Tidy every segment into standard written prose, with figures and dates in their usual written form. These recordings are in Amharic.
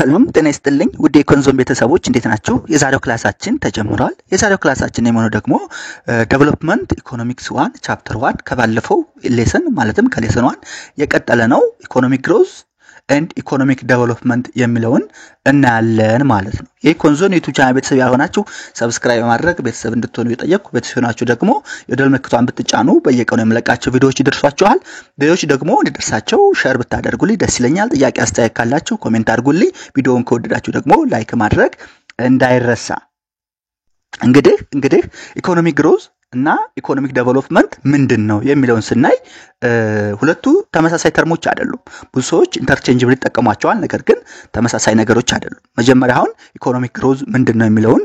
ሰላም ጤና ይስጥልኝ ውድ የኮንዞም ቤተሰቦች እንዴት ናችሁ? የዛሬው ክላሳችን ተጀምሯል። የዛሬው ክላሳችን የሚሆነው ደግሞ ዴቨሎፕመንት ኢኮኖሚክስ 1 ቻፕተር 1 ከባለፈው ሌሰን ማለትም ከሌሰን 1 የቀጠለ ነው። ኢኮኖሚክ ግሮዝ ኤንድ ኢኮኖሚክ ዴቨሎፕመንት የሚለውን እናያለን ማለት ነው። የኮንዞን ዩቲዩብ ቻናል ቤተሰብ ያልሆናችሁ ሰብስክራይብ ማድረግ ቤተሰብ እንድትሆኑ እየጠየቅኩ ቤተሰብ ናችሁ ደግሞ የደወል ምልክቱን ብትጫኑ በየቀኑ የምለቃቸው ቪዲዮዎች ይደርሷችኋል። ቪዲዮዎች ደግሞ እንዲደርሳቸው ሼር ብታደርጉልኝ ደስ ይለኛል። ጥያቄ አስተያየት ካላችሁ ኮሜንት አድርጉልኝ። ቪዲዮውን ከወደዳችሁ ደግሞ ላይክ ማድረግ እንዳይረሳ። እንግዲህ ኢኮኖሚክ ግሮዝ እና ኢኮኖሚክ ዴቨሎፕመንት ምንድነው የሚለውን ስናይ ሁለቱ ተመሳሳይ ተርሞች አይደሉም። ብዙ ሰዎች ኢንተርቼንጅብል ይጠቀሟቸዋል፣ ነገር ግን ተመሳሳይ ነገሮች አይደሉም። መጀመሪያ አሁን ኢኮኖሚክ ግሮዝ ምንድነው የሚለውን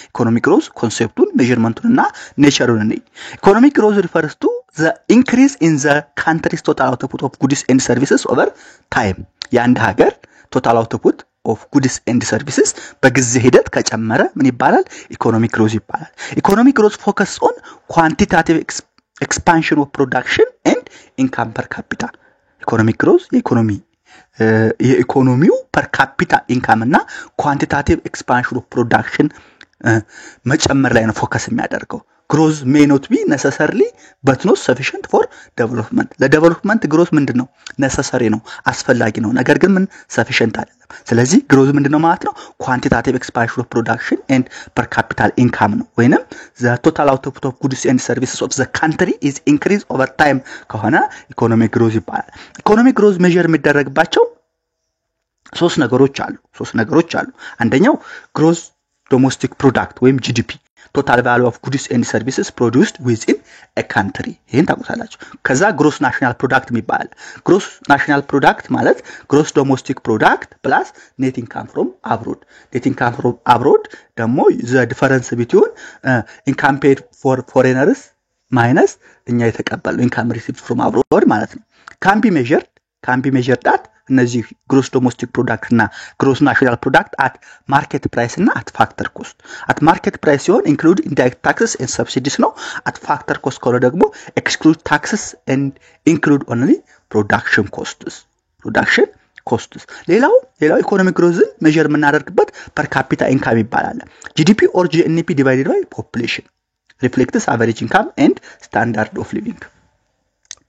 ኢኮኖሚክ ግሮዝ ኮንሴፕቱን ሜዠርመንቱንና ኔቸሩን ኢኮኖሚክ ግሮዝ ሪፈርስ ቱ the increase in the country's total output of goods and services over time። የአንድ ሀገር ቶታል አውትፑት of goods and services በጊዜ ሂደት ከጨመረ ምን ይባላል? ኢኮኖሚክ ግሮዝ ይባላል። ኢኮኖሚክ ግሮዝ ፎከስ ኦን ኳንቲታቲቭ expansion of production and income per capita። ኢኮኖሚክ ግሮዝ የኢኮኖሚው per capita income እና ኳንቲታቲቭ expansion of production መጨመር ላይ ነው ፎከስ የሚያደርገው። ግሮዝ may not be necessarily but not sufficient for development። ለዴቨሎፕመንት ግሮዝ ምንድነው? necessary ነው፣ አስፈላጊ ነው፣ ነገር ግን ምን sufficient አይደለም። ስለዚህ ግሮዝ ምንድነው ማለት ነው? quantitative expansion of production and per capita income ነው፣ ወይንም the total output of goods and services of the country is increased over time ከሆነ ኢኮኖሚክ ግሮዝ ይባላል። ኢኮኖሚክ ግሮዝ ሜዠር የሚደረግባቸው ሶስት ነገሮች አሉ። አንደኛው ግሮዝ ዶሜስቲክ ፕሮዳክት ወይም ጂዲፒ total value of goods and services produced within a country። ይሄን ታውቁታላችሁ። ከዛ ግሮስ ናሽናል ፕሮዳክት የሚባል ግሮስ ናሽናል ፕሮዳክት ማለት ግሮስ ዶሜስቲክ ፕሮዳክት ፕላስ ኔት ኢንካም ፍሮም አብሮድ። ኔት ኢንካም ፍሮም አብሮድ ደግሞ ዘ ዲፈረንስ ቢትዊን ኢንካም ፔድ ፎር ፎሬነርስ ማይነስ እኛ የተቀበልነው ኢንካም ሪሲቭድ ፍሮም አብሮድ ማለት ነው። ካን ቢ ሜዠርድ ዳት እነዚህ ግሮስ ዶሜስቲክ ፕሮዳክት እና ግሮስ ናሽናል ፕሮዳክት አት ማርኬት ፕራይስ እና አት ፋክተር ኮስት። አት ማርኬት ፕራይስ ሲሆን ኢንክሉድ ኢንዳይሬክት ታክስስ ኤንድ ሰብሲዲስ ነው። አት ፋክተር ኮስት ከሆነ ደግሞ ኤክስክሉድ ታክስስ ኤንድ ኢንክሉድ ኦንሊ ፕሮዳክሽን ኮስትስ። ሌላው ኢኮኖሚክ ግሮዝን ሜዠር የምናደርግበት ፐር ካፒታ ኢንካም ይባላል። ጂዲፒ ኦር ጂኤንፒ ዲቫይድድ ባይ ፖፑሌሽን ሪፍሌክትስ አቨሬጅ ኢንካም ኤንድ ስታንዳርድ ኦፍ ሊቪንግ።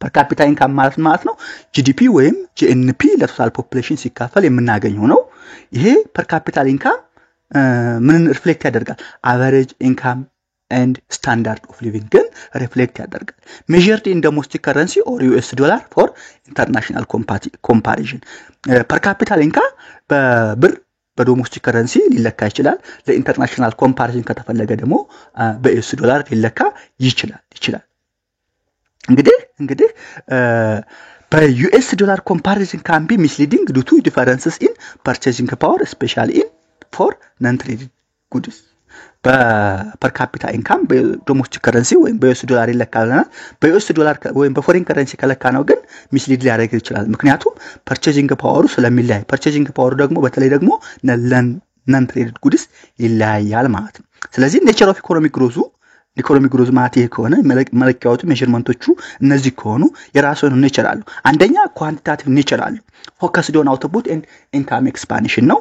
ፐር ካፒታ ኢንካም ማለት ነው ጂዲፒ ወይም ጂኤንፒ ለቶታል ፖፑሌሽን ሲካፈል የምናገኘው ነው። ይሄ ፐር ካፒታል ኢንካም ምን ሪፍሌክት ያደርጋል? አቨሬጅ ኢንካም ኤንድ ስታንዳርድ ኦፍ ሊቪንግ ግን ሪፍሌክት ያደርጋል። ሜዠርድ ኢን ዶሜስቲክ ከረንሲ ኦር ዩኤስ ዶላር ፎር ኢንተርናሽናል ኮምፓሪዥን። ፐር ካፒታል ኢንካም በብር በዶሜስቲክ ከረንሲ ሊለካ ይችላል። ለኢንተርናሽናል ኮምፓሪዥን ከተፈለገ ደግሞ በዩኤስ ዶላር ሊለካ ይችላል። እንግዲህ በዩኤስ ዶላር ኮምፓሪዥን ካን ቢ ሚስሊዲንግ ዱ ቱ ዲፈረንስስ ኢን ፐርቼዚንግ ፓወር ስፔሻሊ ኢን ፎር ነን ትሬድድ ጉድስ። በፐር ካፒታ ኢንካም በዶሜስቲክ ከረንሲ ወይም በዩኤስ ዶላር ይለካልና በዩኤስ ዶላር ወይም በፎሬን ከረንሲ ከለካ ነው ግን ሚስሊድ ሊያደርግ ይችላል። ምክንያቱም ፐርቼዚንግ ፓወሩ ስለሚለያይ፣ ፐርቼዚንግ ፓወሩ ደግሞ በተለይ ደግሞ ነን ትሬድድ ጉድስ ይለያያል ማለት ነው። ስለዚህ ኔቸር ኦፍ ኢኮኖሚክ ግሮዝ ማለት ይሄ ከሆነ መለኪያዎቹ ሜዠርመንቶቹ እነዚህ ከሆኑ የራሱን ኔቸር አለው። አንደኛ ኳንቲታቲቭ ኔቸር አለው፣ ፎከስድ ኦን አውትፑት ኤንድ ኢንካም ኤክስፓንሽን ነው።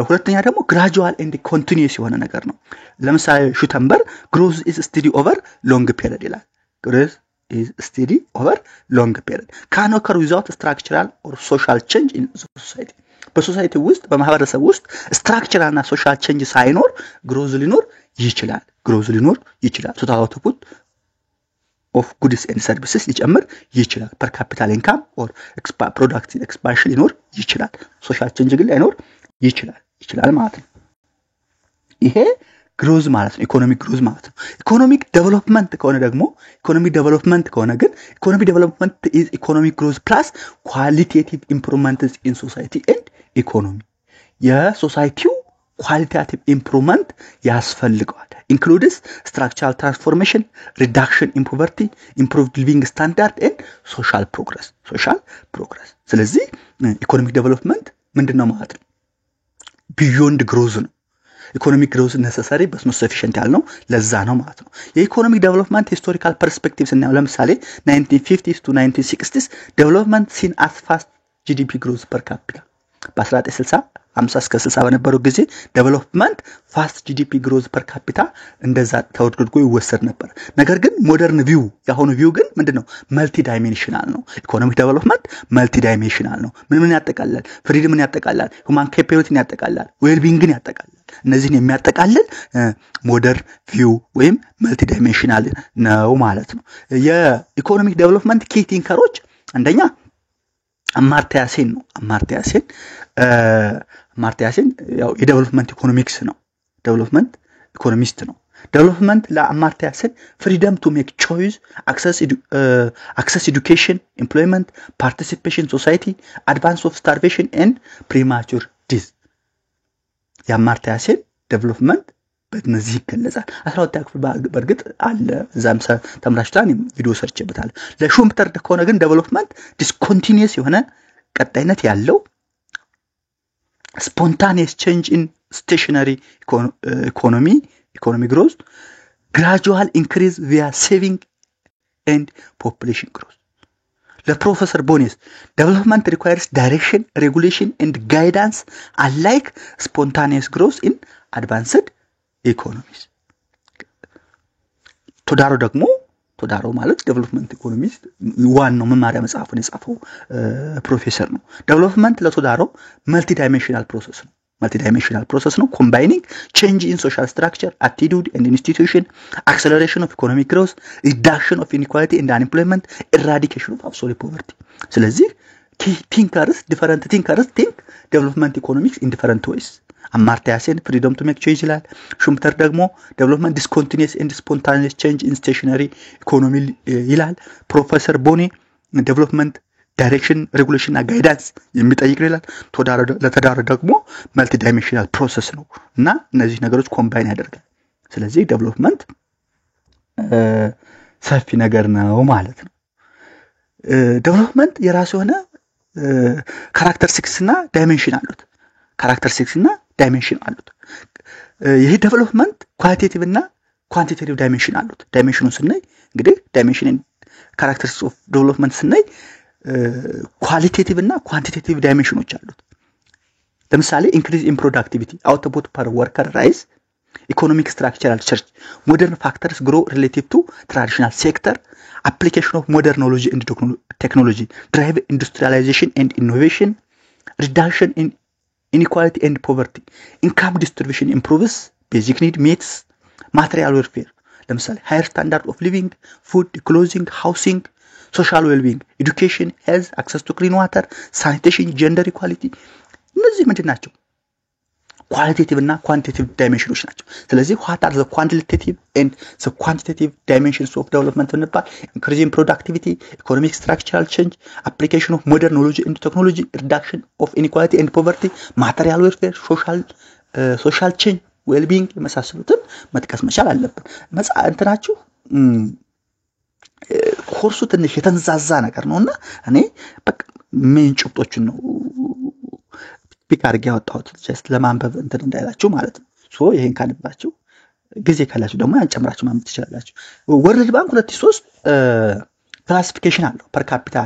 ሁለተኛ ደግሞ ግራጁዋል ኤንድ ኮንቲኒዩስ የሆነ ነገር ነው። ለምሳሌ ሹተንበር ግሮዝ ኢዝ ስቴዲ ኦቨር ሎንግ ፔሪድ ይላል። ግሮዝ ኢዝ ስቴዲ ኦቨር ሎንግ ፔሪድ ካን ኦከር ዊዛውት ስትራክቸራል ኦር ሶሻል ቼንጅ ኢን ሶሳይቲ። በሶሳይቲ ውስጥ በማህበረሰብ ውስጥ ስትራክቸራል እና ሶሻል ቼንጅ ሳይኖር ግሮዝ ሊኖር ይችላል። ቶታል አውትፑት ኦፍ ጉድስ ኤንድ ሰርቪስስ ሊጨምር ይችላል። ፐር ካፒታል ኢንካም ኦር ፕሮዳክቲቭ ኤክስፓንሽን ሊኖር ይችላል። ሶሻል ቼንጅ ግን ላይኖር ይችላል ማለት ነው። ይሄ ግሮዝ ማለት ነው፣ ኢኮኖሚክ ግሮዝ ማለት ነው። ኢኮኖሚክ ዴቨሎፕመንት ከሆነ ግን ኢኮኖሚክ ዴቨሎፕመንት ኢዝ ኢኮኖሚክ ግሮዝ ፕላስ ኳሊቴቲቭ ኢምፕሩቭመንትስ ኢን ሶሳይቲ ኤንድ ኢኮኖሚ። የሶሳይቲው ኳሊቴቲቭ ኢምፕሩቭመንት ያስፈልገዋል። ኢንክሉድስ ስትራክቸራል ትራንስፎርሜሽን፣ ሪዳክሽን ኢን ፖቨርቲ፣ ኢምፕሩቭድ ሊቪንግ ስታንዳርድ ኤንድ ሶሻል ፕሮግረስ። ስለዚህ ኢኮኖሚክ ዴቨሎፕመንት ምንድነው ማለት ነው? ቢዮንድ ግሮዝ ነው። ኢኮኖሚክ ግሮዝ ነሰሰሪ በት ኖት ሰፊሽንት ያልነው ለዛ ነው ማለት ነው። የኢኮኖሚክ ዴቨሎፕመንት ሂስቶሪካል ፐርስፔክቲቭ ስናየው ለምሳሌ 1950s to 1960s ዴቨሎፕመንት ሲን አስ ፋስት ጂዲፒ ግሮዝ ፐር ካፒታ በ1960 50 እስከ 60 በነበረው ጊዜ ዴቨሎፕመንት ፋስት ጂዲፒ ግሮዝ ፐር ካፒታ እንደዛ ተወድጎ ይወሰድ ነበር። ነገር ግን ሞደርን ቪው ያሆኑ ቪው ግን ምንድነው መልቲ ዳይሜንሽናል ነው። ኢኮኖሚክ ዴቨሎፕመንት መልቲ ዳይሜንሽናል ነው። ምን ያጠቃልላል? ፍሪደምን ያጠቃልላል፣ ሁማን ካፓቢሊቲን ያጠቃልላል፣ ዌልቢንግን ያጠቃልላል። እነዚህን የሚያጠቃልል ሞደርን ቪው ወይም መልቲ ዳይሜንሽናል ነው ማለት ነው። የኢኮኖሚክ ዴቨሎፕመንት ኪ ቲንከሮች አንደኛ አማርትያ ሴን ነው። አማርትያ ሴን ያው የዴቨሎፕመንት ኢኮኖሚክስ ነው። ዴቨሎፕመንት ኢኮኖሚስት ነው። ዴቨሎፕመንት ለአማርትያ ሴን ፍሪደም ቱ ሜክ ቾይስ፣ አክሰስ ኤዱኬሽን፣ ኤምፕሎይመንት፣ ፓርቲሲፔሽን ሶሳይቲ፣ አድቫንስ ኦፍ ስታርቬሽን ኤንድ ፕሪማቹር ዲዝ። የአማርትያ ሴን ዴቨሎፕመንት በእነዚህ ይገለጻል። 12ኛ ክፍል በርግጥ አለ እዛም ተምራችሁታን ቪዲዮ ሰርችበታል። ለሹምተር ከሆነ ግን ዴቨሎፕመንት ዲስኮንቲኒየስ የሆነ ቀጣይነት ያለው ስፖንታኒየስ ቼንጅ ኢን ስቴሽነሪ ኢኮኖሚ ግሮዝ፣ ግራጁዋል ኢንክሪዝ ቪያ ሴቪንግ ኤንድ ፖፑሌሽን ግሮዝ። ለፕሮፌሰር ቦኔስ ዴቨሎፕመንት ሪኳየርስ ዳይሬክሽን ሬጉሌሽን ኤንድ ጋይዳንስ አንላይክ ስፖንታኒየስ ግሮዝ ኢን አድቫንስድ ኢኮኖሚስ። ቶዳሮ ማለት ዴቨሎፕመንት ኢኮኖሚስት ዋናው መማሪያ መጽሐፉን የጻፈው ፕሮፌሰር ነው። ዴቨሎፕመንት ለቶዳሮ መልቲ ዳይሜንሽናል ፕሮሰስ ነው። ኮምባይኒንግ ቼንጅ ኢን ሶሻል ስትራክቸር፣ አቲቲዩድ ኤንድ ኢንስቲትዩሽን፣ አክሰለሬሽን ኦፍ ኢኮኖሚክ ግሮዝ፣ ሪዳክሽን ኦፍ ኢንኢኳሊቲ ኤንድ አንኤምፕሎይመንት፣ ኢራዲኬሽን ኦፍ አብሶሉት ፖቨርቲ። ስለዚህ ዲፈረንት ቲንከርስ ቲንክ ዴቨሎፕመንት ኢኮኖሚክስ ኢን ዲፈረንት ዌይስ። አማርትያ ሴን ፍሪደም ቱ ሜክ ቾይስ ይላል። ሹምተር ደግሞ ዴቨሎፕመንት ዲስኮንቲኒየስ ኤንድ ስፖንታኒየስ ቼንጅ ኢን ስቴሽነሪ ኢኮኖሚ ይላል። ፕሮፌሰር ቦኔ ዴቨሎፕመንት ዳይሬክሽን ሬጉሌሽን እና ጋይዳንስ የሚጠይቅ ይላል። ለተዳረ ደግሞ መልቲ ዳይሜንሽናል ፕሮሰስ ነው እና እነዚህ ነገሮች ኮምባይን ያደርጋል። ስለዚህ ዴቨሎፕመንት ሰፊ ነገር ነው ማለት ነው። ዴቨሎፕመንት የራሱ የሆነ ካራክተሪስቲክስ እና ዳይሜንሽን አሉት። ይሄ ዴቨሎፕመንት ኳሊቴቲቭ እና ኳንቲቴቲቭ ዳይሜንሽን አሉት። ዳይሜንሽኑን ስናይ እንግዲህ ዳይሜንሽን ካራክተሪስቲክስ ኦፍ ዴቨሎፕመንት ስናይ ኳሊቴቲቭ እና ኳንቲቴቲቭ ዳይሜንሽኖች አሉት። ለምሳሌ ኢንክሪዝ ኢን ፕሮዳክቲቪቲ፣ አውትፑት ፐር ወርከር ራይዝ፣ ኢኮኖሚክ ስትራክቸራል ቸርች፣ ሞደርን ፋክተርስ ግሮ ሪሌቲቭ ቱ ትራዲሽናል ሴክተር፣ application of modern knowledge and technology, drive industrialization and innovation, reduction in inequality and poverty, income distribution improves, basic need meets, material welfare. ለምሳሌ higher standard of living, food, clothing, housing, social well-being, education, health, access to clean water, sanitation, gender equality. እነዚህ ምንድን ናቸው? ኳሊቴቲቭ እና ኳንቲቴቲቭ ዳይሜንሽኖች ናቸው። ስለዚህ what are the quantitative and the quantitative dimensions of development እንባል? increasing productivity, economic structural change, application of modern knowledge and technology, reduction of inequality and poverty, material welfare, social change, well-being የመሳሰሉትን መጥቀስ መቻል አለብን። እንትናችሁ ኮርሱ ትንሽ የተንዛዛ ነገር ነውና እኔ በቃ ምን ጭብጦችን ነው ፒካርግ ያወጣሁት ጀስት ለማንበብ እንትን እንዳይላችሁ ማለት ነው። ሶ ይሄን ካነባችሁ ጊዜ ካላችሁ ደግሞ ያንጨምራችሁ ማንበብ ትችላላችሁ። ወርልድ ባንክ 2003 ክላሲፊኬሽን አለው ፐር ካፒታ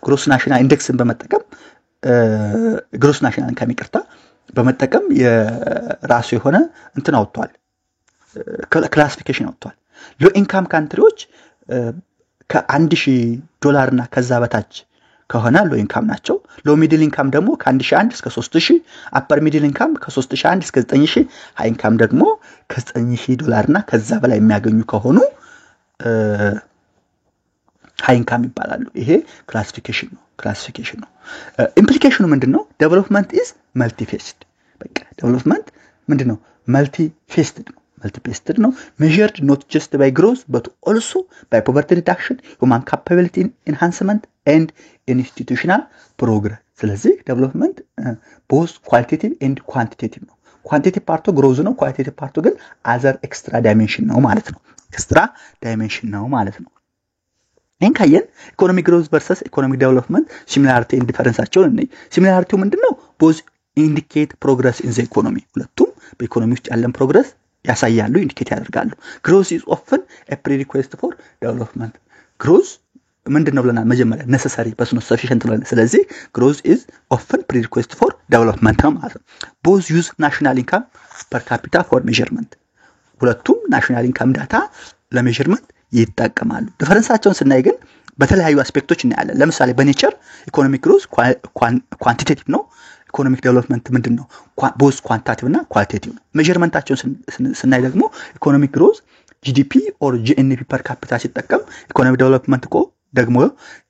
ግሮስ ናሽናል ኢንዴክስን በመጠቀም ግሮስ ናሽናል ኢንካም ይቅርታ በመጠቀም የራሱ የሆነ እንትን አውጥቷል፣ ክላሲፊኬሽን አውጥቷል። ሎ ኢንካም ካንትሪዎች ከ$1000 እና ከዛ በታች ከሆነ ሎ ኢንካም ናቸው። ሎ ሚድል ኢንካም ደግሞ ከ1001 እስከ 3000፣ አፐር ሚድል ኢንካም ከ3001 እስከ 9000፣ ሃይ ኢንካም ደግሞ ከ$9000 እና ከዛ በላይ የሚያገኙ ከሆኑ ሃይ ኢንካም ይባላሉ። ይሄ ክላሲፊኬሽን ነው። ኢምፕሊኬሽኑ ምንድነው? ዴቨሎፕመንት ኢዝ መልቲ ፌስድ። በቃ ዴቨሎፕመንት ምንድነው? መልቲ ፌስድ ነው። measured not just by growth but also by poverty reduction, human capability enhancement and institutional progress. ስለዚህ ዴቨሎፕመንት both qualitative and quantitative ነው። ኳንቲቲቭ ፓርቱ ግሮዝ ነው፣ ኳሊቴቲቭ ፓርቱ ግን other extra dimension ነው ማለት ነው። ይሄን ካየን ኢኮኖሚክ ግሮዝ versus ኢኮኖሚክ ዴቨሎፕመንት ሲሚላሪቲ ኤንድ ዲፈረንሳቸውን እንይ። ሲሚላሪቲው ምንድነው? both indicate progress in the economy። ሁለቱም በኢኮኖሚ ውስጥ ያለን ፕሮግረስ ያሳያሉ፣ ኢንዲኬት ያደርጋሉ። growth is often a prerequisite for development። growth ምንድነው ብለናል መጀመሪያ necessary but not sufficient ብለናል ስለዚህ growth is often prerequisite for development ማለት ነው both use national income per capita for measurement ሁለቱም national income data ለሜዠርመንት ይጠቀማሉ ዲፈረንሳቸውን ስናይ ግን በተለያዩ አስፔክቶች እናያለን ለምሳሌ በኔቸር ኢኮኖሚክ ግሮዝ ኳንቲቴቲቭ ነው ኢኮኖሚክ ዴቨሎፕመንት ምንድነው both quantitative እና qualitative ነው ሜዠርመንታቸውን ስናይ ደግሞ ኢኮኖሚክ ግሮዝ GDP or GNP per capita ሲጠቀም ኢኮኖሚክ ዴቨሎፕመንት ደግሞ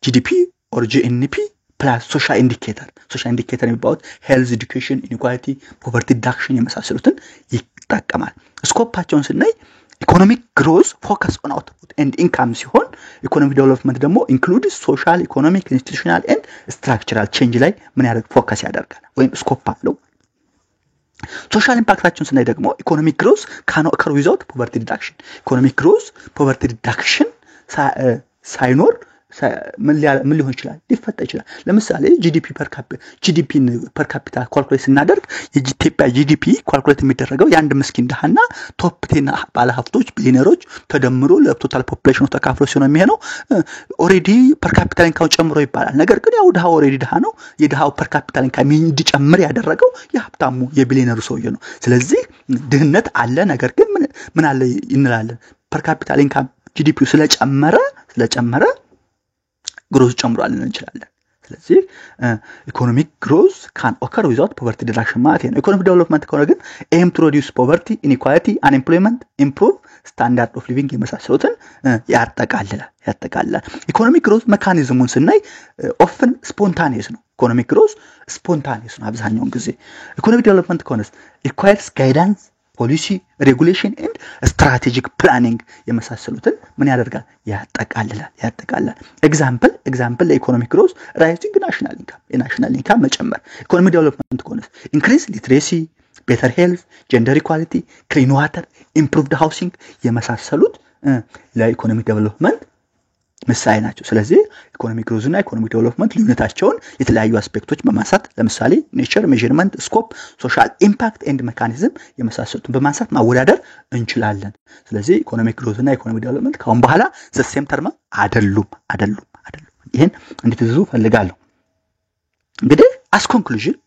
GDP or GNP plus social indicator የሚባሉት health education inequality poverty reduction የመሳሰሉትን ይጠቀማል ስኮፓቸውን ስናይ ኢኮኖሚክ ግሮዝ ፎከስ ኦን አውትፑት ኤንድ ኢንካም ሲሆን ኢኮኖሚክ ዴቨሎፕመንት ደግሞ ኢንክሉድስ ሶሻል ኢኮኖሚክ ኢንስቲትዩሽናል ኤንድ ስትራክቸራል ቼንጅ ላይ ምን ያደርግ ፎከስ ያደርጋል ወይም ስኮፕ አለው ሶሻል ኢምፓክታቸውን ስናይ ደግሞ ኢኮኖሚክ ግሮዝ ካን ኦከር ዊዛውት ፖቨርቲ ሪዳክሽን ኢኮኖሚክ ግሮዝ ፖቨርቲ ሪዳክሽን ሳይኖር ምን ሊሆን ይችላል ሊፈጠር ይችላል ለምሳሌ GDP per capita ካልኩሌት ስናደርግ የኢትዮጵያ GDP ካልኩሌት የሚደረገው የአንድ ምስኪን ደሃና ቶፕ 10 ባለ ሀብቶች ቢሊዮነሮች ተደምሮ ለቶታል ፖፑሌሽኑ ተካፍሎ ሲሆን የሚሄነው ኦሬዲ per capita ኢንካም ጨምሮ ይባላል ነገር ግን ያው ደሃው ኦሬዲ ደሃ ነው የደሃው per capita ኢንካም እንዲጨምር ያደረገው የሀብታሙ የቢሊዮነሩ ሰውዬ ነው ስለዚህ ድህነት አለ ነገር ግን ምን አለ እንላለን per capita ኢንካም GDP ስለጨመረ ግሮዝ ጨምሯል እንችላለን ስለዚህ ኢኮኖሚክ ግሮዝ ካን ኦከር ዊዛውት ፖቨርቲ ሪዳክሽን ማለት ነው ኢኮኖሚክ ዴቨሎፕመንት ከሆነ ግን ኤም ቱ ሪዲዩስ ፖቨርቲ ኢንኢኳሊቲ አንኤምፕሎይመንት ኢምፕሩቭ ስታንዳርድ ኦፍ ሊቪንግ የመሳሰሉትን ያጠቃልላል ኢኮኖሚክ ግሮዝ ሜካኒዝሙን ስናይ ኦፍን ስፖንታኒየስ ነው ኢኮኖሚክ ግሮዝ ስፖንታኒየስ ነው አብዛኛውን ጊዜ ኢኮኖሚክ ዴቨሎፕመንት ከሆነስ ሪኳየርስ ጋይዳንስ ፖሊሲ ሬጉሌሽን ኤንድ ስትራቴጂክ ፕላኒንግ የመሳሰሉትን ምን ያደርጋል ያጠቃልላል ኤግዛምፕል ለኢኮኖሚክ ግሮዝ ራይዚንግ ናሽናል ኢንካም መጨመር ኢኮኖሚክ ዴቨሎፕመንት ከሆነስ ኢንክሪዝ ሊትሬሲ ቤተር ሄልዝ ጀንደር ኢኳሊቲ ክሊን ዋተር ኢምፕሩቭድ ሃውሲንግ የመሳሰሉት ለኢኮኖሚክ ዴቨሎፕመንት ምሳሌ ናቸው ስለዚህ ኢኮኖሚክ ግሮዝ እና ኢኮኖሚክ ዴቨሎፕመንት ልዩነታቸውን የተለያዩ አስፔክቶች በማንሳት ለምሳሌ ኔቸር ሜዠርመንት ስኮፕ ሶሻል ኢምፓክት ኤንድ ሜካኒዝም የመሳሰሉትን በማንሳት ማወዳደር እንችላለን ስለዚህ ኢኮኖሚክ ግሮዝ እና ኢኮኖሚክ ዴቨሎፕመንት ካሁን በኋላ ዘሴም ተርም አይደሉም ይሄን እንድትይዙ ፈልጋለሁ እንግዲህ አስ ኮንክሉዥን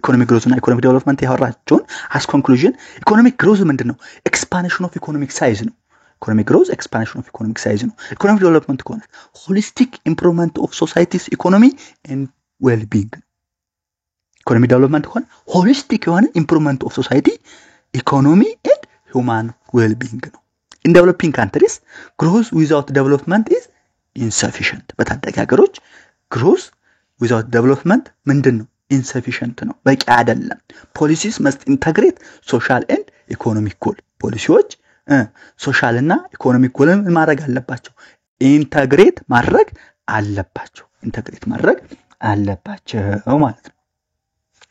ኢኮኖሚክ ግሮዝ እና ኢኮኖሚክ ዴቨሎፕመንት ያወራቸውን አስ ኮንክሉዥን ኢኮኖሚክ ግሮዝ ምንድነው ኤክስፓንሽን ኦፍ ኢኮኖሚክ ሳይዝ ነው economic growth expansion of economic size no economic development kone holistic improvement of society's economy and well-being economic development kone holistic yone improvement of society economy and human well-being no in developing countries growth without development is insufficient በታዳጊ ሀገሮች growth without development ምንድነው insufficient ነው በቂ አይደለም policies must integrate social and economic goal ፖሊሲዎች ሶሻል እና ኢኮኖሚክ ጎልን ማድረግ አለባቸው ኢንተግሬት ማድረግ አለባቸው ማለት ነው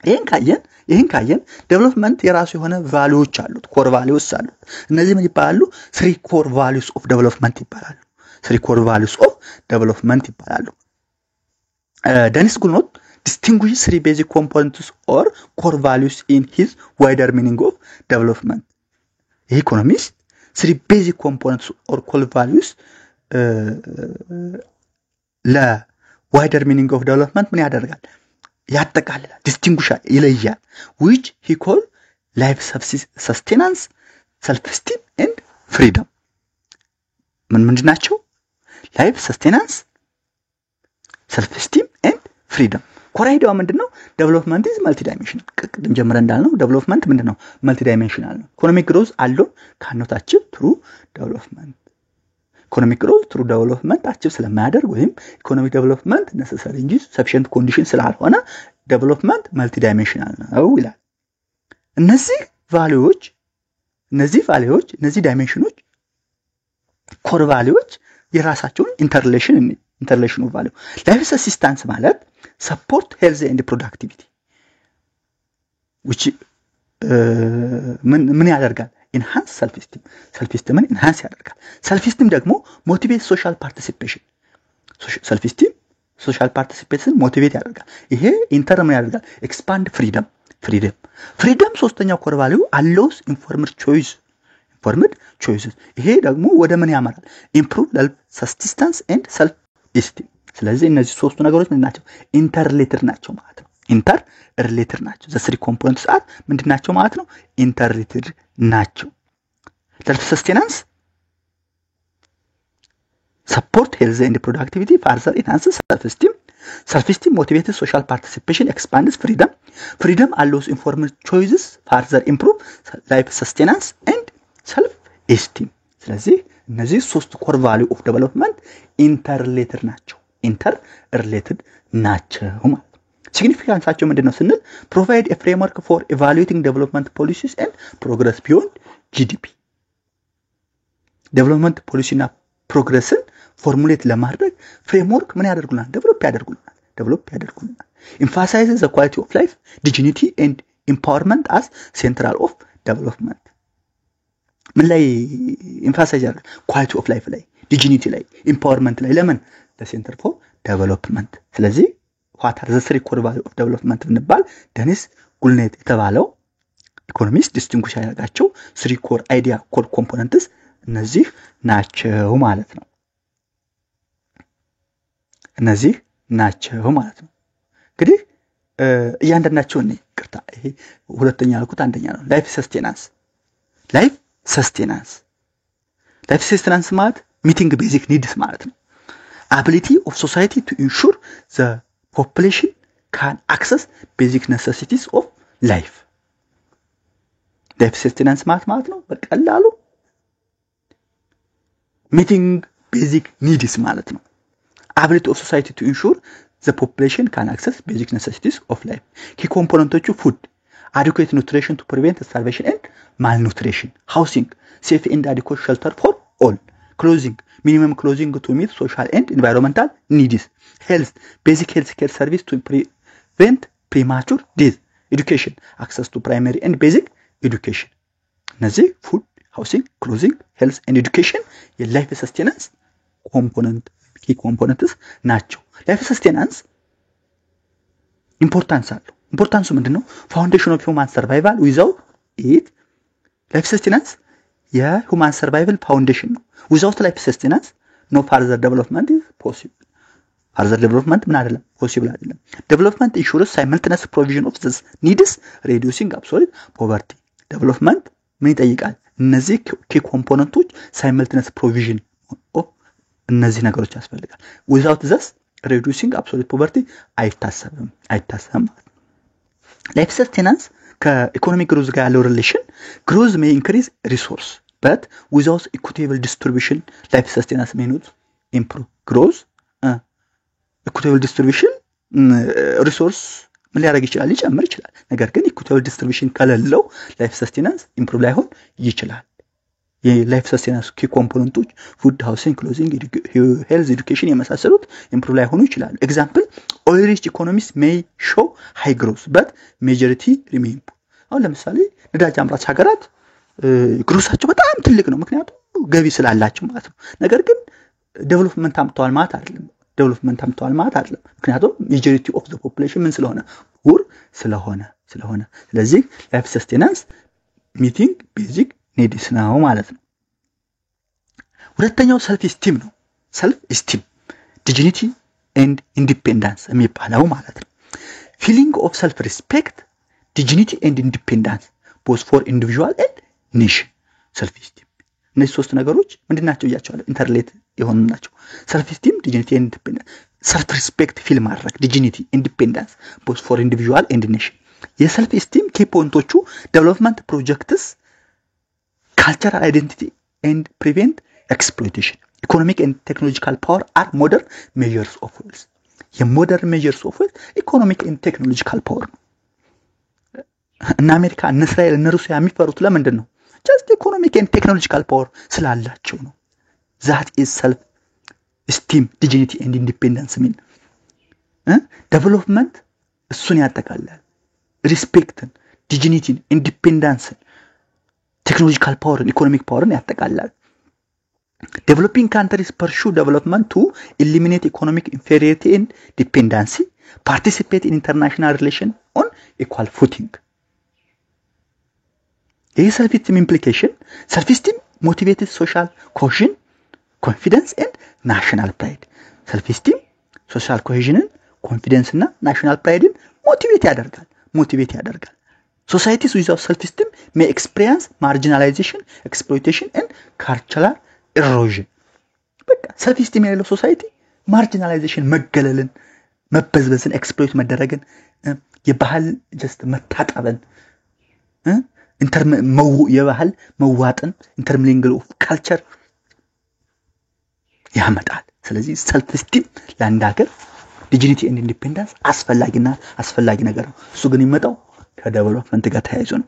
ይሄን ካየን ዴቨሎፕመንት የራሱ የሆነ ቫልዩዎች አሉት ኮር ቫልዩስ አሉት እነዚህ ምን ይባላሉ 3 ኮር ቫልዩስ ኦፍ ዴቨሎፕመንት ይባላሉ ደኒስ ጉልኖት distinguish 3 basic components or core values in his wider meaning of development economist 3 basic components or core values la wider meaning of development ምን ያደርጋል ያጠቃልላል distinguish ይለያል which he call life sustenance self esteem and freedom ምንድናቸው life sustenance self esteem and freedom ኮራይዳው ምንድነው ዴቨሎፕመንት ኢዝ መልቲ ዳይሜንሽናል ቅድም ጀምረን እንዳልነው ዴቨሎፕመንት ምንድነው መልቲ ዳይሜንሽናል ነው ኢኮኖሚክ ግሮዝ አለው ካኖት አቺቭ ትሩ ዴቨሎፕመንት ኢኮኖሚክ ግሮዝ ትሩ ዴቨሎፕመንት አቺቭ ስለማያደርግ ወይም ኢኮኖሚክ ዴቨሎፕመንት necessary እንጂ sufficient condition ስላልሆነ ዴቨሎፕመንት መልቲ ዳይሜንሽናል ነው ይላል እነዚህ ቫልዩዎች እነዚህ ዳይሜንሽኖች ኮር ቫልዩዎች የራሳቸውን ኢንተርሌሽን ኦፍ ቫልዩ ላይፍ አሲስታንስ ማለት support health and productivity which ምን ያደርጋል enhance self esteem enhance ያደርጋል self esteem ደግሞ motivate social participation social participation motivate ያደርጋል ይሄ ኢንተርም ያደርጋል expand freedom ሶስተኛው ኮር ቫልዩ allows informed choices ይሄ ደግሞ ወደ ምን ያመራል improve self sustenance and self ኢስቲም። ስለዚህ እነዚህ ሶስቱ ነገሮች ምን ናቸው? ኢንተርሪሌትድ ናቸው ማለት ነው። ኢንተርሪሌትድ ናቸው። ዘ ስሪ ኮምፖነንትስ አር ምንድናቸው ማለት ነው? ኢንተርሪሌትድ ናቸው። ሰልፍ ሰስቴናንስ support health and productivity, further enhances self-esteem. Self-esteem motivates social participation, expands freedom. Freedom allows informed choices, further improve life sustenance and self-esteem. ስለዚህ እነዚህ ሶስት ኮር ቫልዩ ኦፍ ዴቨሎፕመንት ኢንተርሪሌትድ ናቸው። ኢንተርሪሌትድ ናቸው ማለት ነው። ሲግኒፊካንሳቸው ምንድነው ስንል provide a framework for evaluating development policies and progress beyond GDP. ዴቨሎፕመንት ፖሊሲና ፕሮግረስን ፎርሙሌት ለማድረግ ፍሬምወርክ ምን ያደርጉልናል? ዴቨሎፕ ያደርጉልናል። emphasizes the quality of life, dignity and empowerment as central of development. ምን ላይ emphasize ያደርጋል? quality of life ላይ፣ dignity ላይ፣ empowerment ላይ። ለምን? the center for development። ስለዚህ what are the three core values of development ብንባል ደኒስ ጉልኔት የተባለው ኢኮኖሚስት ዲስቲንጉሽ ያደርጋቸው three core idea core components እነዚህ ናቸው ማለት ነው። እንግዲህ እያንዳንዳቸው እኔ ቅርታ ይሄ ሁለተኛ ያልኩት አንደኛ ነው። ላይፍ ሰስቴናንስ ማለት ሚቲንግ ቤዚክ ኒድስ ማለት ነው። ability of society to ensure the population can access basic necessities of life. ላይፍ ሰስቴናንስ ማለት ነው በቀላሉ meeting basic needs ማለት ነው። ability of society to ensure the population can access basic necessities of life. Key components of food, adequate nutrition to prevent starvation and malnutrition, housing, safe and adequate shelter for all, clothing, minimum clothing to meet social and environmental needs, health, basic health care service to prevent premature death, education, access to primary and basic education. እነዚህ food, housing, clothing, health and education የላይፍ ሰስቴናንስ ኮምፖነንት ኪ ኮምፖነንትስ ናቸው። ላይፍ ሰስቴናንስ ኢምፖርታንስ አለው። ኢምፖርታንሱ ምንድነው? ፋውንዴሽን ኦፍ ሂውማን ሰርቫይቫል ዊዛውት ኢት ላይፍ ሰስቴናንስ የሂውማን ሰርቫይቫል ፋውንዴሽን ነው። ዊዛውት ላይፍ ሰስቴናንስ ኖ ፋርዘር ዴቨሎፕመንት ኢዝ ፖሲብል። ፋርዘር ዴቨሎፕመንት ምን አይደለም? ፖሲብል አይደለም። ዴቨሎፕመንት ኢንሹርስ ሳይመልቲነስ ፕሮቪዥን ኦፍ ዘስ ኒድስ ሪዲዩሲንግ አብሶሉት ፖቨርቲ። ዴቨሎፕመንት ምን ይጠይቃል? እነዚህ ኪ ኮምፖነንቶች ሳይመልቲነስ ፕሮቪዥን ኦፍ እነዚህ ነገሮች ያስፈልጋል። ዊዛውት ዘስ ሪዲዩሲንግ አብሶሉት ፖቨርቲ አይታሰብም። ላይፍ ሰስቴናንስ ከኢኮኖሚክ ግሮዝ ጋር ያለው ሪሌሽን ግሮዝ ሜይ ኢንክሪዝ ሪሶርስ በት ዊዛውት ኢኩቴብል ዲስትሪቢዩሽን ላይፍ ሰስቴናንስ ሜይ ኖት ኢምፕሩቭ። ግሮዝ ኢኩቴብል ዲስትሪቢዩሽን ሪሶርስ ምን ሊያደርግ ይችላል? ሊጨምር ይችላል። ነገር ግን ኢኩቴብል ዲስትሪቢዩሽን ከሌለው ላይፍ ሰስቴናንስ ኢምፕሩቭ ላይሆን ይችላል። የላይፍ ሰስቴናንስ ኪ ኮምፖነንቶች ፉድ፣ ሃውሲንግ፣ ክሎዚንግ፣ ሄልዝ፣ ኤዱኬሽን የመሳሰሉት ኢምፕሩቭ ላይሆኑ ይችላሉ። ኤግዛምፕል ኦይል ሪች ኢኮኖሚስ ሜይ ሾው ሃይ ግሮዝ በት ሜጆሪቲ ሪሜይን ፑር። አሁን ለምሳሌ ነዳጅ አምራች ሀገራት ግሮሳቸው በጣም ትልቅ ነው፣ ምክንያቱም ገቢ ስላላቸው ማለት ነው። ነገር ግን ዴቨሎፕመንት አምጥተዋል ማለት አይደለም። ምክንያቱም ሜጆሪቲ ኦፍ ዘ ፖፑሌሽን ምን ስለሆነ? ፑር ስለሆነ። ስለዚህ ላይፍ ሰስቴናንስ ሚቲንግ ቤዚክ ኒድስ ነው ማለት ነው። ሁለተኛው ሰልፍ ኢስቲም ነው። ሰልፍ ኢስቲም ዲግኒቲ ኤንድ ኢንዲፔንደንስ የሚባለው ማለት ነው። ፊሊንግ ኦፍ ሰልፍ ሪስፔክት፣ ዲግኒቲ ኤንድ ኢንዲፔንደንስ ቦዝ ፎር ኢንዲቪጁዋል ኤንድ ኔሽን። ሰልፍ ኢስቲም እነዚህ ሶስት ነገሮች ምንድናቸው እያቸዋለሁ? ኢንተርሌት የሆኑ ናቸው። ሰልፍ ኢስቲም፣ ዲግኒቲ ኤንድ ኢንዲፔንደንስ። ሰልፍ ሪስፔክት ፊል ማድረግ፣ ዲግኒቲ፣ ኢንዲፔንደንስ ቦዝ ፎር ኢንዲቪጁዋል ኤንድ ኔሽን። የሰልፍ ኢስቲም ኪ ፖይንቶቹ ዴቨሎፕመንት ፕሮጀክትስ cultural identity and prevent exploitation. Economic and technological power are modern measures of wealth. የሞደርን measures of wealth economic and technological power ነው። እና አሜሪካ እና እስራኤል እና ሩሲያ የሚፈሩት ለምንድን ነው? just economic and technological power ስላላቸው ነው። that is self esteem, dignity and independence mean development እሱን ያጠቃልላል። ሪስፔክትን፣ ዲግኒቲን፣ ኢንዲፔንደንስን፣ ቴክኖሎጂካል ፓወርን፣ ኢኮኖሚክ ፓወርን ያጠቃልላል። Developing countries pursue development to eliminate economic inferiority and dependency, participate in international relations on equal footing. This self-esteem implication, self-esteem motivates social cohesion, confidence and national pride. ሰልፍ ስቲም ሶሻል ኮሄዥንን ኮንፊደንስ እና ናሽናል ፕራይድን ሞቲቬት ያደርጋል societies without self esteem may experience marginalization exploitation and cultural erosion በቃ ሰልፍ ስቲም የሌለው ሶሳይቲ ማርጂናላይዜሽን መገለልን መበዝበዝን ኤክስፕሎይት መደረግን የባህል ጀስት መታጠብን የባህል መዋጥን ኢንተርሚሊንግል ኦፍ ካልቸር ያመጣል ስለዚህ ሰልፍ ስቲም ለአንድ ሀገር ዲግኒቲ ኤንድ ኢንዲፔንደንስ አስፈላጊ ነገር ነው እሱ ግን ይመጣው ከዴቨሎፕመንት ጋር ተያይዞ ነው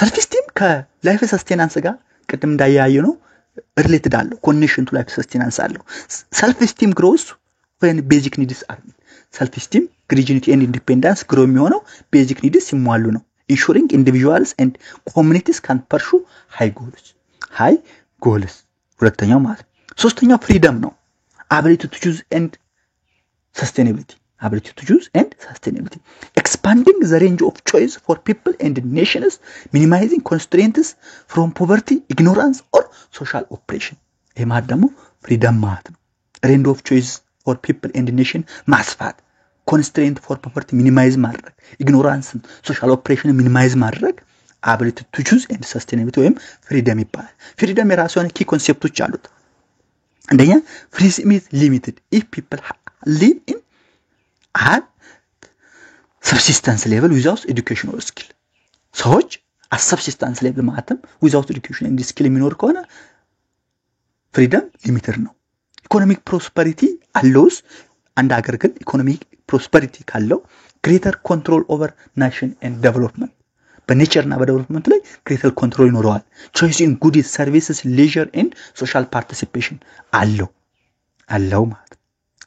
ሰልፍ ስቲም ከላይፍ ሰስቴናንስ ጋር ቅድም እንዳያዩ ነው ሪሌትድ አለው ኮኔክሽን ቱ ላይፍ ሰስቴናንስ አለው ሰልፍ ስቲም ግሮስ when basic needs are met self esteem dignity and independence grow የሚሆነው basic needs ሲሟሉ ነው ensuring individuals and communities can pursue high goals ሁለተኛው ማለት ሶስተኛው freedom ነው ability to choose and sustainability expanding the range of choice for people and nations minimizing constraints from poverty ignorance or social oppression ይሄ ማለት ደግሞ freedom ማለት ነው range of choice for people and nation ማስፋት constraint for poverty minimize ማድረግ ignorance social oppression minimize ማድረግ ability to choose and sustainability ወይም freedom ይባላል freedom የራሱ የሆነ key concepts አሉት አንደኛ freedom is limited if people live in at subsistence level without education or skill ሰዎች at subsistence level ማለትም without education and skill የሚኖር ከሆነ freedom limited ነው economic prosperity allows and ሀገር ግን economic prosperity ካለው greater control over nation and development በኔቸር እና በዴቨሎፕመንት ላይ greater control ይኖረዋል choice in goods services leisure and social participation አለው ማለት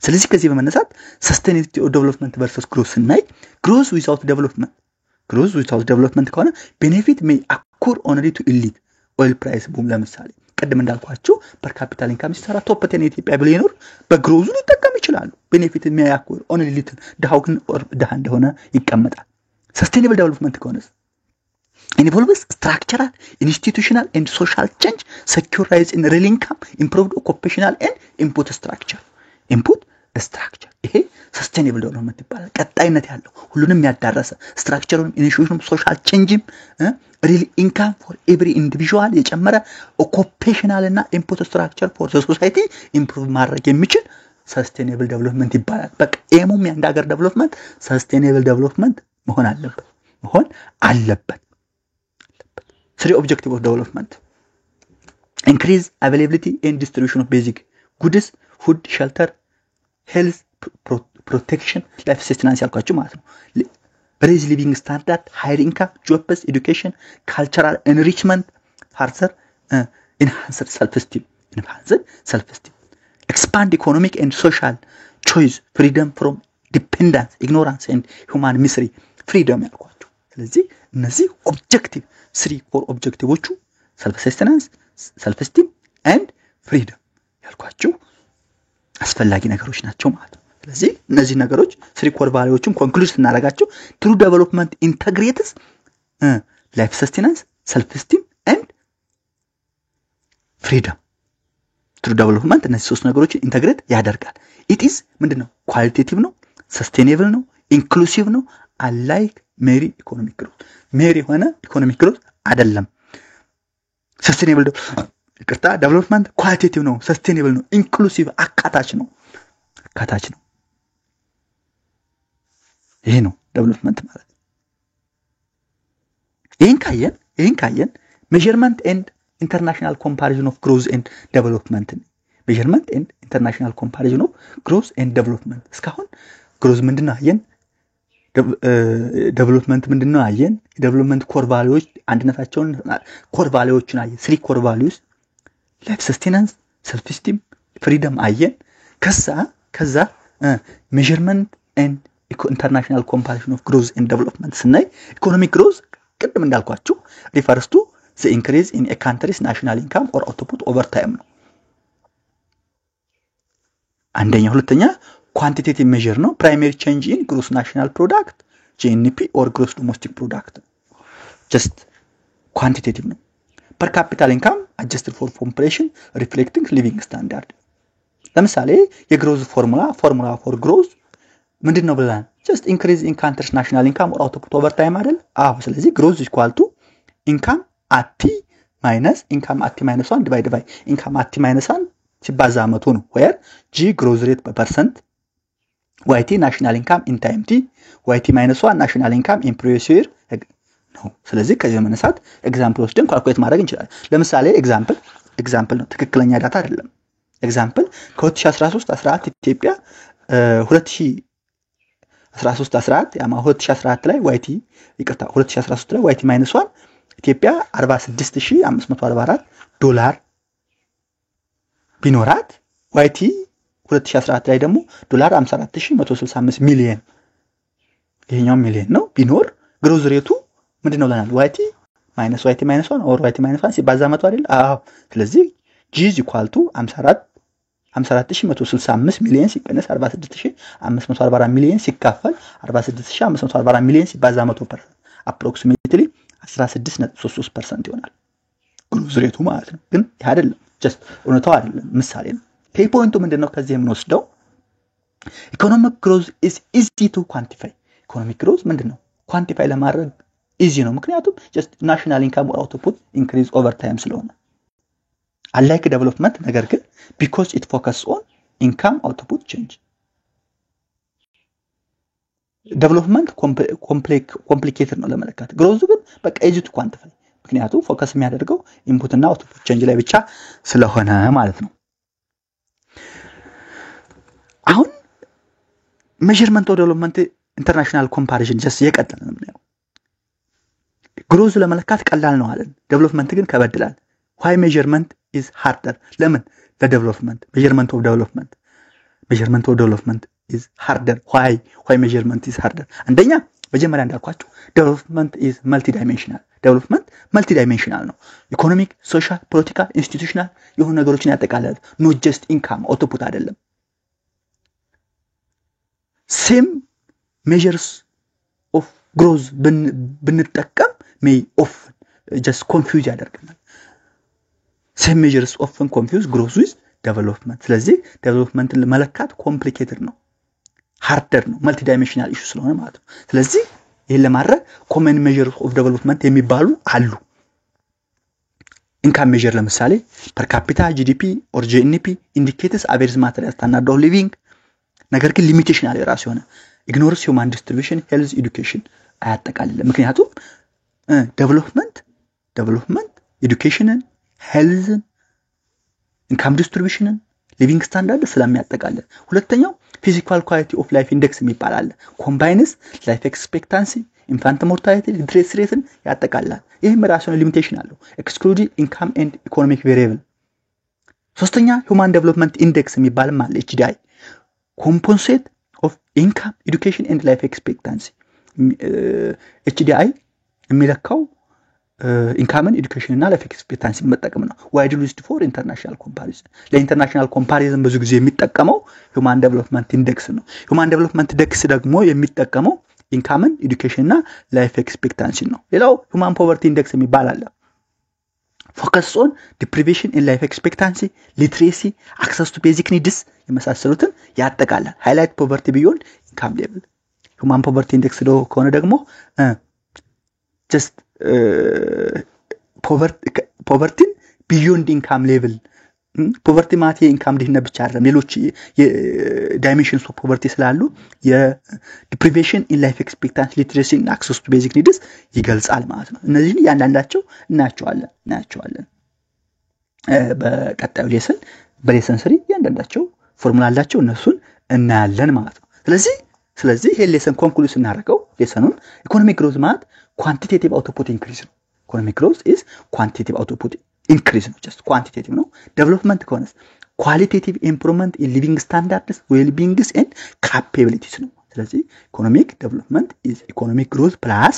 ስለዚህ ከዚህ በመነሳት sustainability or development versus growth ስናይ growth without development ከሆነ benefit may occur only to elite oil price boom ለምሳሌ ቀደም እንዳልኳችሁ per capita income ሲሰራ ቶፕ 10 ኢትዮጵያ ቢሊዮነር በግሮዙ ሊጠቀም ይችላል ቤኔፊት የሚያያኩር only little ደሃው ግን ደሃ እንደሆነ ይቀመጣል sustainable development ከሆነ involves structural institutional and social change secure rise in real income improved occupational and input structure ይሄ sustainable development ይባላል ቀጣይነት ያለው ሁሉንም ያዳረሰ structural institutional social change real income for every individual የጨመረ occupational እና input structure for the society improve ማድረግ የሚችል sustainable development ይባላል በቃ ኤሙም ያንድ ሀገር development sustainable development መሆን አለበት three objectives of development increase availability and distribution of basic goods food shelter health protection life sustenance ያልኳችሁ ማለት ነው raise living standard higher income jobs education cultural enrichment further enhance self esteem expand economic and social choice freedom from dependence ignorance and human misery freedom ያልኳችሁ ስለዚህ እነዚህ objective 3 core objectiveዎቹ self sustenance self esteem and freedom ያልኳችሁ አስፈላጊ ነገሮች ናቸው ማለት ነው ስለዚህ እነዚህ ነገሮች 3 core valueዎችን ኮንክሉድ እናደርጋቸው true development integrates life sustenance self esteem and freedom true development እነዚህ ሶስት ነገሮችን ኢንተግሬት ያደርጋል it is ምንድነው qualitative ነው sustainable ነው inclusive ነው unlike mere economic growth mere ሆነ economic growth አይደለም sustainable development qualitative ነው sustainable ነው inclusive አካታች ነው ይሄ ነው development ማለት ይሄን ካየን measurement and international comparison of growth and development እስካሁን growth ምንድነው አየን development ምንድነው አየን development core values አንድነታቸውን core valuesን አየን 3 core values life sustenance self esteem freedom አየን ከዛ measurement and international comparison of growth and development ስናይ economic growth ቅድም እንዳልኳችሁ refers to the increase in a country's national income or output over time ነው አንደኛ ሁለተኛ quantitative measure ነው primary change in gross national product GNP or gross domestic product just quantitative ነው per capita income adjusted for population reflecting living standard ለምሳሌ የግሮዝ ፎርሙላ ፎር ግሮዝ ምንድነው ብለን just increase in country's national income or output over time አይደል? አዎ ስለዚህ growth is equal to income at t minus income at t minus 1 divided by income at t minus 1 ሲባዛ አመቱ ነው where g growth rate per percent yt national income in time t yt minus 1 national income in previous year ነው። ስለዚህ ከዚህ መነሳት ኤግዛምፕል ወስደን ካልኩሌት ማድረግ እንችላለን። ለምሳሌ ኤግዛምፕል ነው ትክክለኛ ዳታ አይደለም። ኤግዛምፕል ከ2013 14 ኢትዮጵያ 2013 14 ያማ 2014 ላይ ዋይቲ ይቅርታ 2013 ላይ ዋይቲ ማይነስ 1 ኢትዮጵያ 46544 ዶላር ቢኖራት ዋይቲ 2014 ላይ ደግሞ ዶላር 54165 ሚሊዮን ይሄኛው ሚሊዮን ነው ቢኖር ግሮዝ ሬቱ ምንድነው ለናል ዋይቲ ማይነስ 1 ኦር ዋይቲ ማይነስ 1 ሲባዛ መቶ አይደል? አዎ ስለዚህ g is equal to 54165 ሚሊዮን ሲቀነስ 46544 ሚሊዮን ሲካፈል 46544 ሚሊዮን ሲባዛ 100% approximately 16.33% ይሆናል ግሮዝ ሬቱ ማለት ነው። ግን ይሄ አይደለም just እውነታው አይደለም ምሳሌ ነው። ኬይ ፖይንቱ ምንድነው ከዚህ የምንወስደው ኢኮኖሚክ ግሮዝ is easy to quantify ኢኮኖሚክ ግሮዝ ምንድነው ኳንቲፋይ ለማድረግ easy ነው ምክንያቱም just national income or output increase over time ስለሆነ unlike development ነገር ግን because it focus on income output change development complicated ነው ለመለካት growth ግን በቃ easy to quantify ምክንያቱም ፎከስ የሚያደርገው input እና output change ላይ ብቻ ስለሆነ ማለት ነው። አሁን measurement of development international comparison just የቀጠለ ነው ነው ግሮዝ ለመለካት ቀላል ነው አለን ዴቨሎፕመንት ግን ከበድላል why measurement is harder ለምን ለዴቨሎፕመንት measurement of development is harder why measurement is harder አንደኛ መጀመሪያ እንዳልኳችሁ development is multidimensional ነው ኢኮኖሚክ ሶሻል ፖለቲካል ኢንስቲትዩሽናል የሆኑ ነገሮችን ያጠቃልላል not just income output አይደለም same measures of growth ብንጠቀም may often just confuse ያደርገናል same measures often confuse growth with development ስለዚህ developmentን ለመለካት complicated ነው harder ነው multidimensional issue ስለሆነ ማለት ነው። ስለዚህ ይሄን ለማድረግ common measures of development የሚባሉ አሉ income measure ለምሳሌ per capita GDP or GNP indicates average material standard of living ነገር ግን ሊሚቴሽን አለ ራሱ ሆነ ignores human distribution health education አያጠቃልልም ምክንያቱም development education health income distribution living standard ስለሚያጠቃልል ሁለተኛው physical quality of life index የሚባላል combines life expectancy infant mortality death rate ያጠቃልላል ይሄም ራሱ ነው ሊሚቴሽን አለው excluding income and economic variable ሶስተኛ human development index የሚባልም አለ HDI compensate of income education and life expectancy HDI የሚለካው income education እና life expectancy መጠቀም ነው widely used for international comparison ለኢንተርናሽናል ኮምፓሪዝን ብዙ ጊዜ የሚጠቀመው human development index ነው human development index ደግሞ የሚጠቀመው income education እና life expectancy ነው ሌላው human poverty index የሚባል አለ focus on deprivation in life expectancy literacy access to basic needs የመሳሰሉትን ያጠቃልላል highlight poverty beyond income level human poverty index ከሆነ ደግሞ just poverty beyond income level poverty ማለት የኢንካም ድህነት ብቻ አይደለም ሌሎች dimensions of poverty ስላሉ deprivation in life expectancy literacy and access to basic needs ይገልጻል ማለት ነው እነዚህን ያንዳንዳቸው እናያቸዋለን በቀጣዩ በሌሰን 3 ያንዳንዳቸው ፎርሙላ አላቸው እነሱን እናያለን ማለት ነው ስለዚህ ይሄ ሌሰን ኮንክሉድ ስናደርገው ሌሰኑን ኢኮኖሚክ ግሮዝ ማለት quantitative output increase ነው economic growth is quantitative output increase ነው just quantitative ነው development ከሆነስ qualitative improvement in living standards well-being and capabilities ነው ስለዚህ economic development is economic growth plus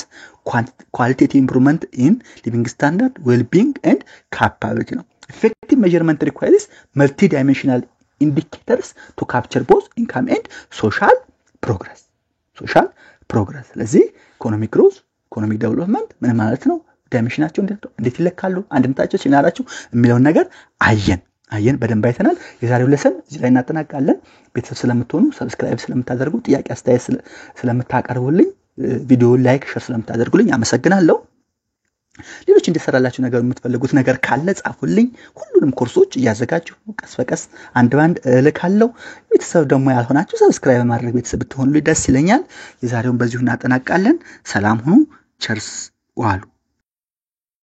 qualitative improvement in living standard well-being and capability ነው effective measurement requires multidimensional indicators to capture both income and social progress ስለዚህ economic growth economic development ምን ማለት ነው ዳይሜንሽናቸው እንዴት ይለካሉ አንድነታቸው ሲናራቸው የሚለው ነገር አየን አየን በደንብ አይተናል። የዛሬው ለሰን እዚህ ላይ እናጠናቃለን። ቤተሰብ ስለምትሆኑ ሰብስክራይብ ስለምታደርጉ ጥያቄ አስተያየት ስለምታቀርቡልኝ ቪዲዮውን ላይክ ሼር ስለምታደርጉልኝ አመሰግናለሁ። ሌሎች እንዲሰራላችሁ ነገር የምትፈልጉት ነገር ካለ ጻፉልኝ። ሁሉንም ኮርሶች እያዘጋጀሁ ቀስ በቀስ አንድ ባንድ እልካለሁ። ቤተሰብ ደግሞ ያልሆናችሁ ሰብስክራይብ ማድረግ ቤተሰብ ብትሆኑልኝ ደስ ይለኛል። የዛሬውን በዚሁ እናጠናቃለን። ሰላም ሁኑ። ቸርስ ዋሉ።